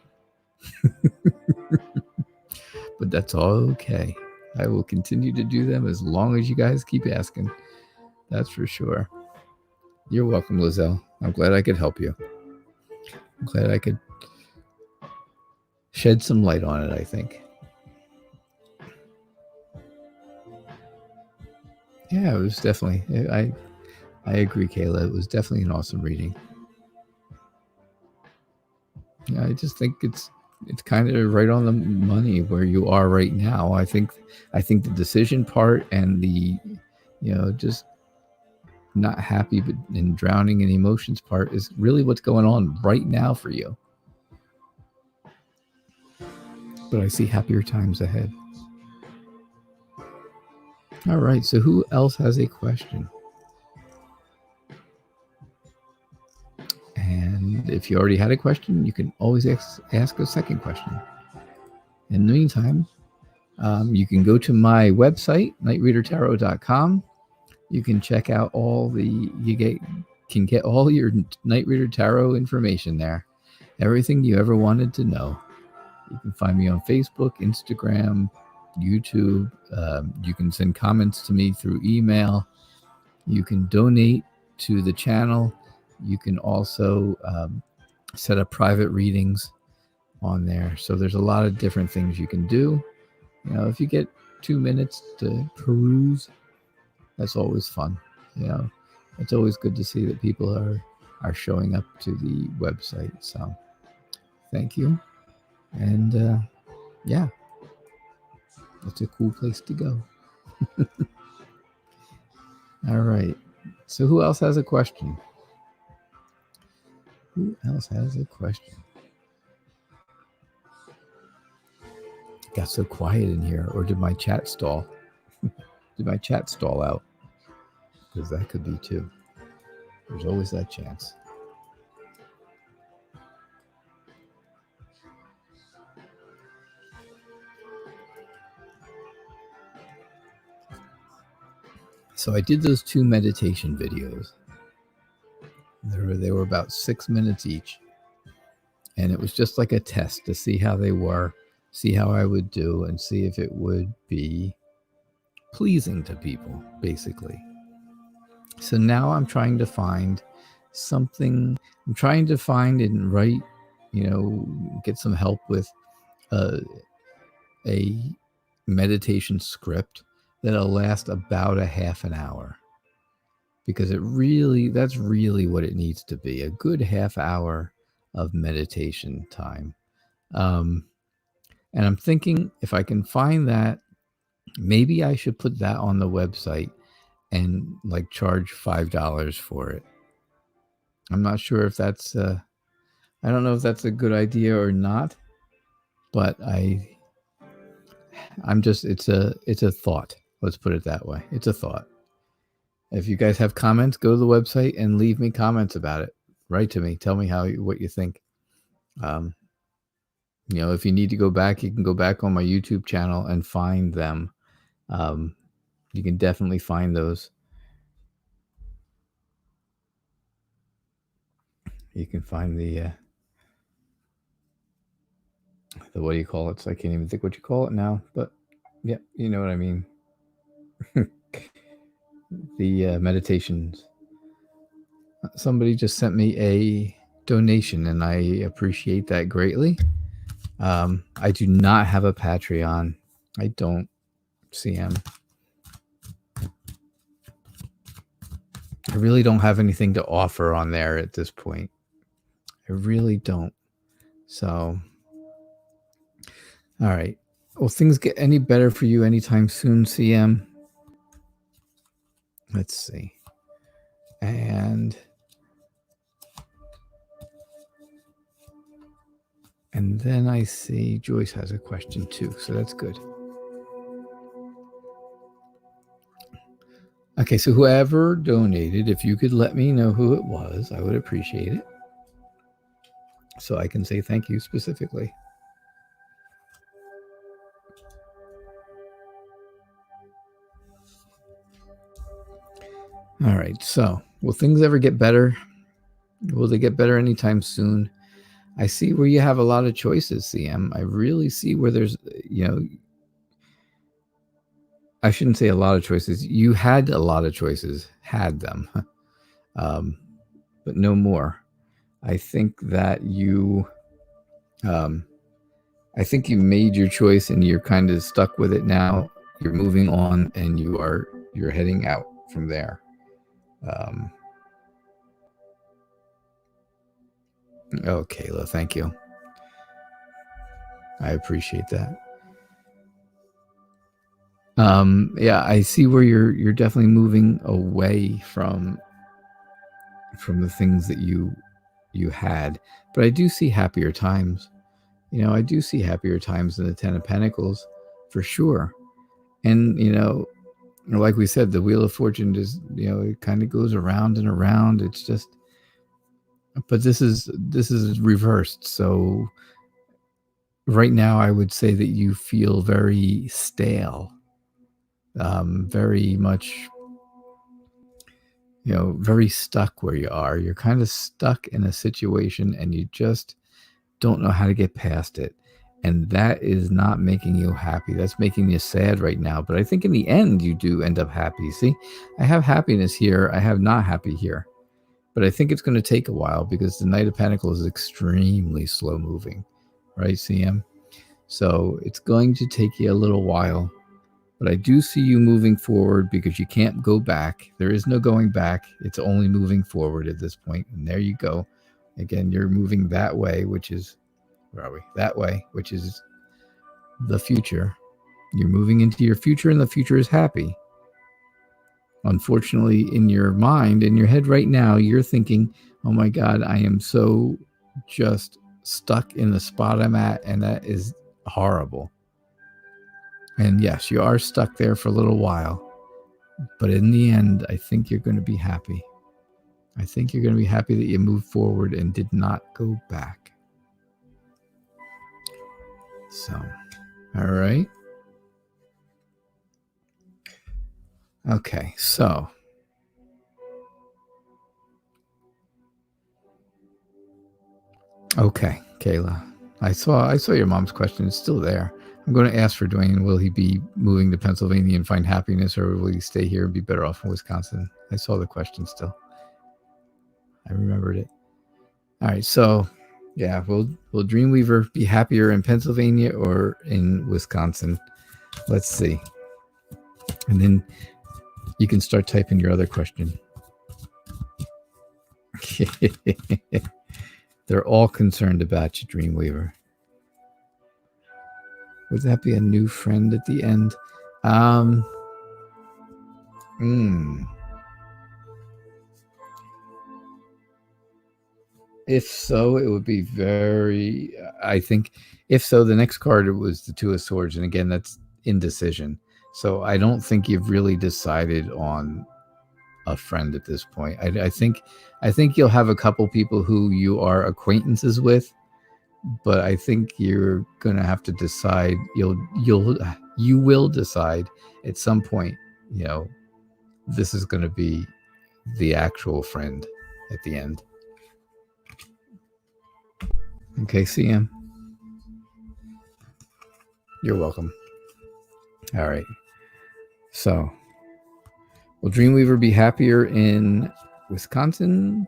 But that's all okay. I will continue to do them as long as you guys keep asking. That's for sure. You're welcome, Lizelle. I'm glad I could help you. I'm glad I could shed some light on it, I think. Yeah, it was definitely, I agree, Kayla. It was definitely an awesome reading. Yeah, I just think it's kind of right on the money where you are right now. I think the decision part and the, just not happy but and drowning in emotions part is really what's going on right now for you. But I see happier times ahead. All right, so who else has a question? And if you already had a question, you can always ask a second question. In the meantime, you can go to my website, nightreadertarot.com. You can check out can get all your Night Reader Tarot information there. Everything you ever wanted to know. You can find me on Facebook, Instagram, YouTube. You can send comments to me through email. You can donate to the channel. You can also set up private readings on there. So there's a lot of different things you can do. If you get 2 minutes to peruse, that's always fun. It's always good to see that people are showing up to the website. So thank you. And yeah, it's a cool place to go. All right. So who else has a question? Who else has a question? It got so quiet in here, or did my chat stall? Did my chat stall out? Because that could be too. There's always that chance. So I did those 2 meditation videos. They were about 6 minutes each. And it was just like a test to see how they were, see how I would do, and see if it would be pleasing to people, basically. So now I'm trying to find something. I'm trying to find and write, get some help with a meditation script that'll last about a half an hour. Because that's really what it needs to be, a good half hour of meditation time. And I'm thinking if I can find that, maybe I should put that on the website and like charge $5 for it. I'm not sure if that's, I don't know if that's a good idea or not, but I'm just, it's a thought. Let's put it that way. It's a thought. If you guys have comments, go to the website and leave me comments about it. Write to me. Tell me what you think. If you need to go back, you can go back on my YouTube channel and find them. You can definitely find those. You can find the what do you call it? So I can't even think what you call it now, but yeah, you know what I mean. The meditations. Somebody just sent me a donation, and I appreciate that greatly. I do not have a Patreon. I don't. CM. I really don't have anything to offer on there at this point. I really don't. So, all right. Will things get any better for you anytime soon, CM? Let's see. And then I see Joyce has a question too, so that's good. Okay, so whoever donated, if you could let me know who it was, I would appreciate it. So I can say thank you specifically. All right, so will things ever get better? Will they get better anytime soon? I see where you have a lot of choices, CM. I really see where there's, I shouldn't say a lot of choices. You had a lot of choices, had them, but no more. I think that you made your choice and you're kind of stuck with it now. You're moving on and you're heading out from there. Oh, Kayla, thank you. I appreciate that. Yeah, I see where you're definitely moving away from the things that you had, but I do see happier times. I do see happier times in the Ten of Pentacles, for sure. And like we said, the Wheel of Fortune is, it kind of goes around and around. It's just, but this is reversed. So right now, I would say that you feel very stale, very much, very stuck where you are. You're kind of stuck in a situation and you just don't know how to get past it. And that is not making you happy. That's making you sad right now. But I think in the end, you do end up happy. See, I have happiness here. I have not happy here. But I think it's going to take a while because the Knight of Pentacles is extremely slow moving. Right, CM? So it's going to take you a little while. But I do see you moving forward because you can't go back. There is no going back. It's only moving forward at this point. And there you go. Again, you're moving that way, which is, where are we? That way, which is the future. You're moving into your future and the future is happy. Unfortunately, in your mind, in your head right now, you're thinking, oh my God, I am so just stuck in the spot I'm at. And that is horrible. And yes, you are stuck there for a little while. But in the end, I think you're going to be happy. I think you're going to be happy that you moved forward and did not go back. So, all right. Okay, so. Okay, Kayla. I saw your mom's question. It's still there. I'm going to ask for Dwayne. Will he be moving to Pennsylvania and find happiness, or will he stay here and be better off in Wisconsin? I saw the question still. I remembered it. All right, so yeah, will Dreamweaver be happier in Pennsylvania or in Wisconsin? Let's see. And then you can start typing your other question. They're all concerned about you, Dreamweaver. Would that be a new friend at the end? If so, it would be very... I think if so, the next card was the Two of Swords. And again, that's indecision. So I don't think you've really decided on a friend at this point. I think you'll have a couple people who you are acquaintances with, but I think you're gonna have to decide. You will decide at some point. You know, this is gonna be the actual friend at the end. Okay, CM. You're welcome. All right. So, will Dreamweaver be happier in Wisconsin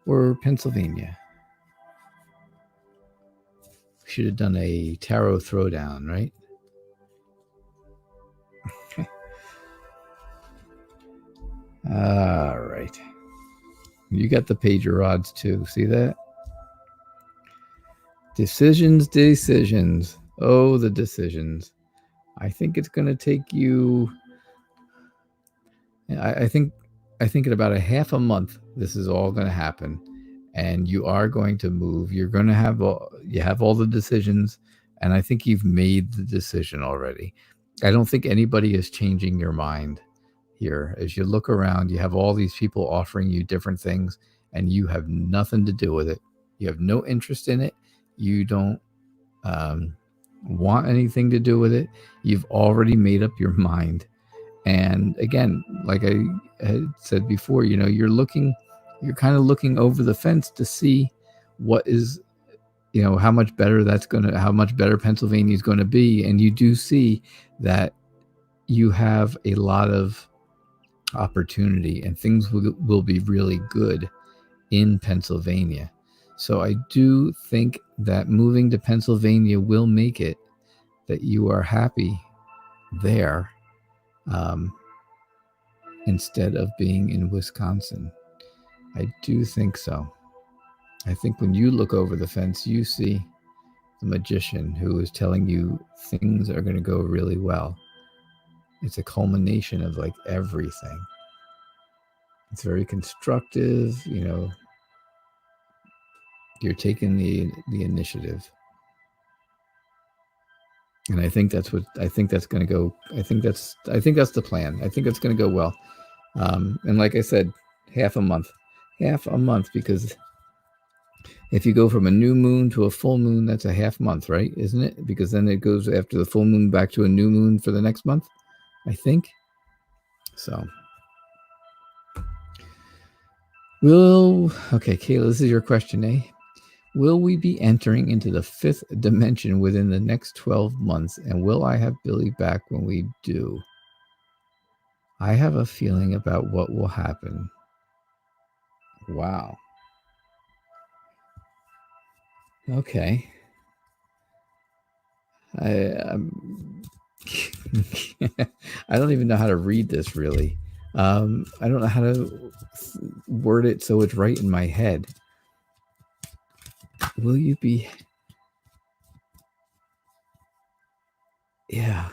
or Pennsylvania? We should have done a tarot throwdown, right? All right. You got the pager odds too. See that? Decisions. Oh, the decisions. I think it's going to take you... I think in about a half a month, this is all going to happen. And you are going to move. You're going to have all the decisions. And I think you've made the decision already. I don't think anybody is changing your mind here. As you look around, you have all these people offering you different things, and you have nothing to do with it. You have no interest in it. You don't want anything to do with it. You've already made up your mind. And again, like I had said before, you know, you're kind of looking over the fence to see what is, you know, how much better Pennsylvania is going to be. And you do see that you have a lot of opportunity and things will be really good in Pennsylvania. So I do think that moving to Pennsylvania will make it that you are happy there, instead of being in Wisconsin. I do think so. I think when you look over the fence, you see the magician who is telling you things are going to go really well. It's a culmination of like everything. It's very constructive, you know. You're taking the initiative. And I think that's going to go. I think that's the plan. I think it's going to go well. And like I said, half a month, because if you go from a new moon to a full moon, that's a half month, right? Isn't it? Because then it goes after the full moon back to a new moon for the next month, I think. So, okay, Kayla, this is your question, eh? Will we be entering into the 5th dimension within the next 12 months? And will I have Billy back when we do? I have a feeling about what will happen. Wow. Okay. I don't even know how to read this, really. I don't know how to word it so it's right in my head. Will you be... Yeah.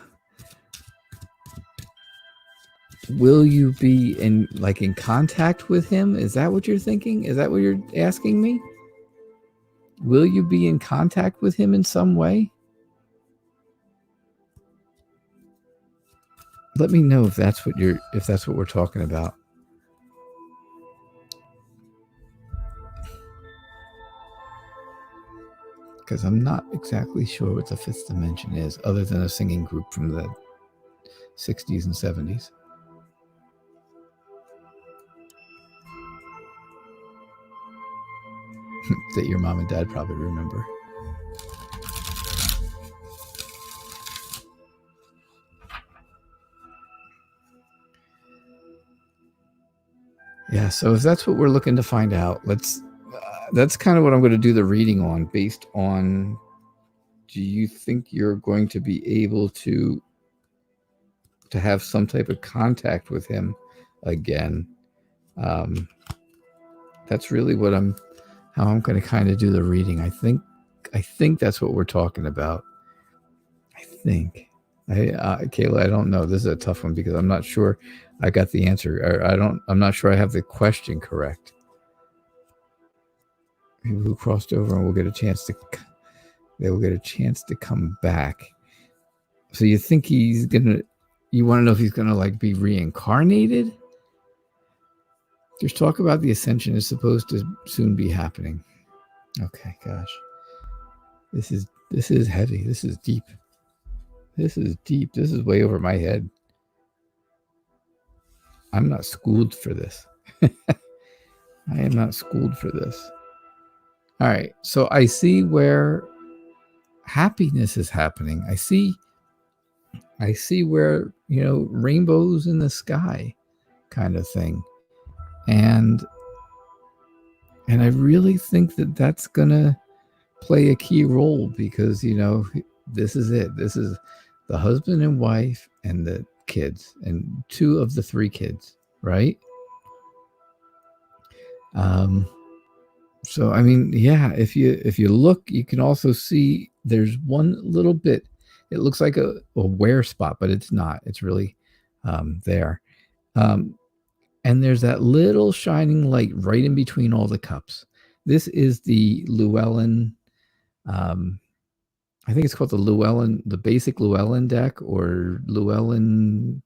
Will you be in contact with him? Is that what you're thinking? Is that what you're asking me? Will you be in contact with him in some way? Let me know if that's what we're talking about. Because I'm not exactly sure what the 5th dimension is, other than a singing group from the 60s and 70s. That your mom and dad probably remember. Yeah, so if that's what we're looking to find out, that's kind of what I'm going to do the reading on, based on, do you think you're going to be able to have some type of contact with him again? That's really how I'm going to kind of do the reading. I think that's what we're talking about. I think. Kayla, I don't know. This is a tough one because I'm not sure I got the answer. I'm not sure I have the question correct. People who crossed over and will get a chance to. They will get a chance to come back. So you think he's gonna? You want to know if he's gonna like be reincarnated? There's talk about the ascension is supposed to soon be happening. Okay, gosh, this is heavy. This is deep. This is deep. This is way over my head. I'm not schooled for this. I am not schooled for this. All right. So I see where happiness is happening. I see where, rainbows in the sky kind of thing. And I really think that that's going to play a key role because, this is it. This is the husband and wife and the kids, and 2 of the 3 kids, right? So I mean, yeah, if you look, you can also see there's one little bit. It looks like a wear spot, but it's not. It's really there. And there's that little shining light right in between all the cups. This is the Llewellyn. I think it's called the Llewellyn, the basic Llewellyn deck, or Llewellyn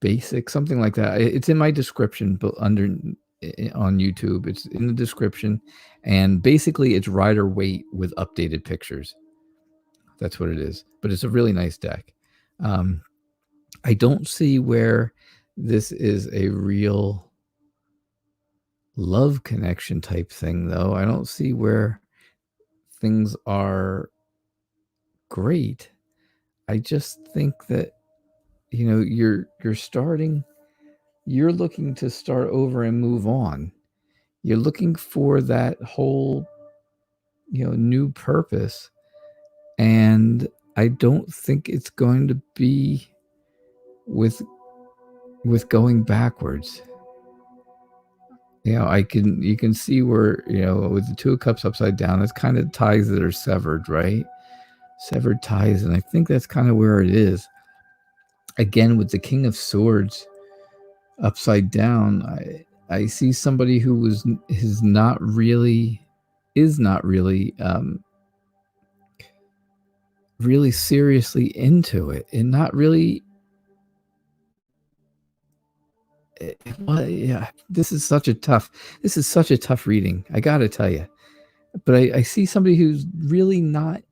basic, something like that. It's in my description, but on YouTube, it's in the description, and basically it's Rider Waite with updated pictures. That's what it is, but it's a really nice deck. I don't see where this is a real love connection type thing, though. I don't see where things are great. I just think that you're looking to start over and move on. You're looking for that whole new purpose, and I don't think it's going to be with going backwards. You can see where, with the 2 of cups upside down, it's kind of ties that are severed, right? Severed ties. And I think that's kind of where it is. Again, with the King of Swords upside down, I see somebody who is not really really seriously into it, and not really. Yeah, this is such a tough reading, I gotta tell you. But I see somebody who's really not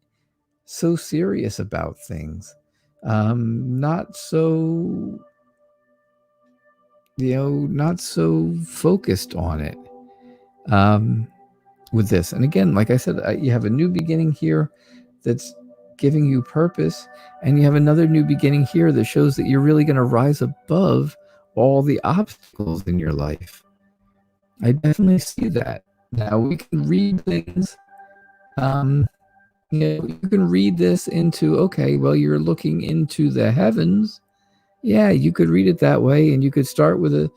so serious about things, not so not so focused on it, with this. And again, like I said, you have a new beginning here that's giving you purpose, and you have another new beginning here that shows that you're really going to rise above all the obstacles in your life. I definitely see that. Now we can read things. You can read this into, okay, well, you're looking into the heavens. Yeah, you could read it that way, and you could start with a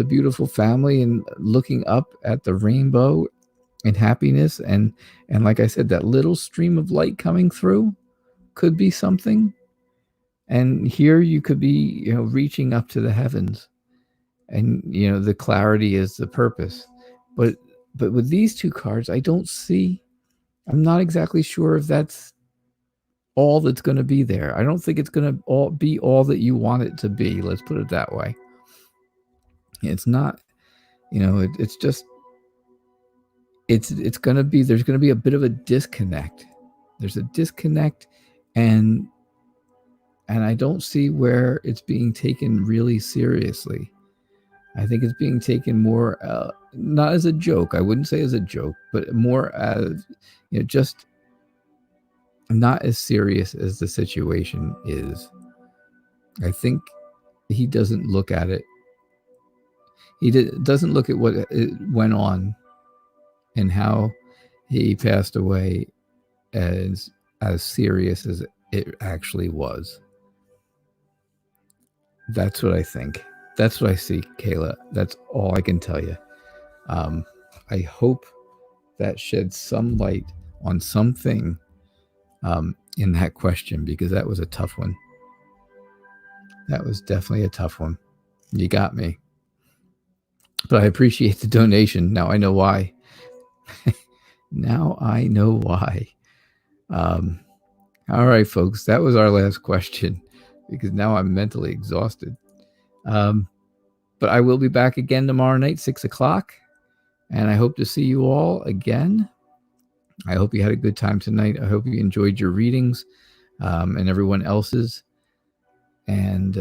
beautiful family and looking up at the rainbow and happiness, and like I said, that little stream of light coming through could be something. And here you could be, reaching up to the heavens, and the clarity is the purpose. But with these 2 cards, I'm not exactly sure if that's all that's going to be there. I don't think it's going to be all that you want it to be. Let's put it that way. It's not, it's just, it's going to be, there's going to be a bit of a disconnect. There's a disconnect, and I don't see where it's being taken really seriously. I think it's being taken more, not as a joke. I wouldn't say as a joke, but more as, just not as serious as the situation is. I think he doesn't look at it. doesn't look at what it went on and how he passed away as serious as it actually was. That's what I think. That's what I see, Kayla. That's all I can tell you. I hope that sheds some light on something in that question, because that was a tough one. That was definitely a tough one. You got me. But I appreciate the donation. Now I know why. Now I know why. All right, folks. That was our last question, because now I'm mentally exhausted. But I will be back again tomorrow night, 6 o'clock. And I hope to see you all again. I hope you had a good time tonight. I hope you enjoyed your readings and everyone else's. And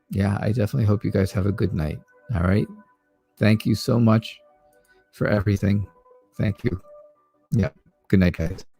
yeah, I definitely hope you guys have a good night. All right. Thank you so much for everything. Thank you. Yeah. Good night, guys.